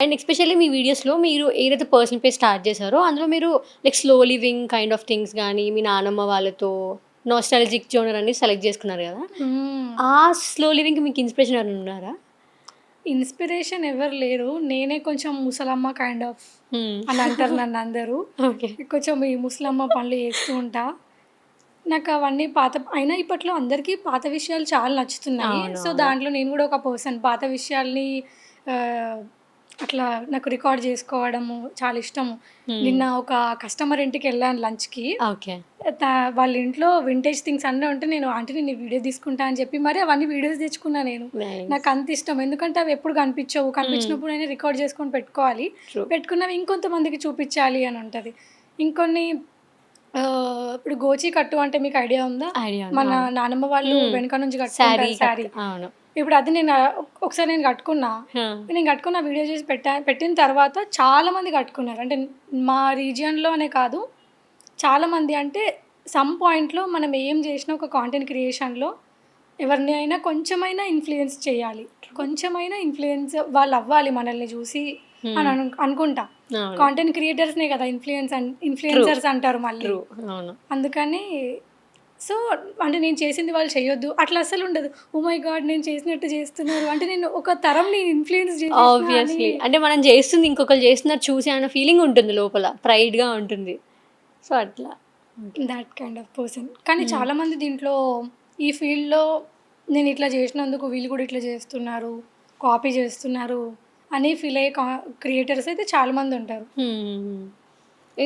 And especially మీ వీడియోస్‌లో మీరు ఏదైతే పర్సనల్ పేజ్ స్టార్ట్ చేశారో, అందులో మీరు like slow living kind of things గానీ, మీ నానమ్మ వాళ్ళతో నోస్టాల్జిక్ జోనర్ అని సెలెక్ట్ చేసుకున్నారు గదా! హ్మ్. ఆ స్లో లివింగ్‌కి మీకు ఇన్‌స్పిరేషన్ ఎవరైనా ఉన్నారా? ఇన్‌స్పిరేషన్ ఎవరు లేరు. నేనే కొంచెం ముసలమ్మ కైండ్ ఆఫ్ హ్మ్. అని అంటారు నన్నందరూ. ఓకే. కొంచెం ఈ ముసలమ్మ పనులు చేస్తూ ఉంటా. నాకవన్నీ పాత అయినా ఇప్పట్లో అందరికీ పాత విషయాలు చాలా నచ్చుతున్నాయి. సో, అవునవును. దాంట్లో నేను గూడా ఒక పర్సన్. పాత విషయాల్ని ఆహ్, అట్లా నాకు రికార్డ్ జేసుకోవడము చాలా ఇష్టము. హ్మ్. నిన్న ఒక కస్టమర్ ఇంటికెళ్ళాను లంచ్‌కి. ఓకే. త వాళ్ళ ఇంట్లో వింటేజ్ థింగ్స్ అన్నీ ఉంటే నేను ఆంటీ నేను ఈ వీడియో తీసుకుంటా అని చెప్పి మరి అవన్నీ వీడియోస్ తెచ్చుకున్నా నేను. నైస్. నాకంత ఇష్టం. ఎందుకంటే అవి ఎప్పుడు కనిపించవు. హ్మ్. కనిపించినప్పుడు నేను రికార్డ్ చేసుకొని పెట్టుకోవాలి. ట్రూ. పెట్టుకున్నవి ఇంకొంతమందికి చూపించాలి అని ఉంటది. ఇంకొన్ని ఇప్పుడు గోచి కట్టు అంటే మీకు ఐడియా ఉందా? ఐడియా ఉంది. మన అవును. నానమ్మ వాళ్ళు హ్మ్. వెనక నుంచి శారీ కట్టుకుంటారు కట్ శారీ. అవును. ఇప్పుడు అది నేను ఒకసారి నేను కట్టుకున్నా. ఆ! నేను కట్టుకున్న వీడియో చేసి పెట్టిన తర్వాత చాలామంది కట్టుకున్నారు. అంటే మా రీజియన్‌లో అనే కాదు. చాలామంది అంటే సమ్ పాయింట్‌లో మనం ఏం చేసినా ఒక కాంటెంట్ క్రియేషన్‌లో ఎవరిని అయినా కొంచెమైనా ఇన్‌ఫ్లూయెన్స్ చేయాలి. కొంచెమైనా ఇన్‌ఫ్లూయెన్స్ వాళ్ళవ్వాలి మనల్ని చూసి అని హ్మ్. అనుకుంటా. అవును. కాంటెంట్ క్రియేటర్స్‌నే కదా ట్రూ. ఇన్‌ఫ్లుయెన్సర్స్ అంటారు మళ్ళీ. ట్రూ. అవును. అందుకని సో, అంటే నేను చేసింది వాళ్ళు చేయొద్దు. అట్లా అస్సలుండదు. Oh my God! నేను చేసినట్టు చేస్తున్నారు. అంటే నేను ఒక తరంని ఇన్‌ఫ్లుయెన్స్ చేసేసినా అని ఆబ్వియస్‌లీ. అంటే మనం జేస్తుంది ఇంకొకళ్ళు జేస్తున్నారు చూసి అన్న ఫీలింగ్ ఉంటుంది లోపల. ప్రైడ్‌గా ఉంటుంది. సో, అట్లా. Okay. That kind of person. కానీ హ్మ్. చాలామంది దీంట్లో ఈ ఫీల్డ్‌లో నేనిట్లా చేసినందుకు వీళ్ళు కూడా ఇట్లా చేస్తున్నారు, కాపీ చేస్తున్నారు అని ఫీల్ అయ్యే క్రియేటర్స్ అయితే చాలామందుంటారు. హ్మ్. హ్మ్. హ్మ్.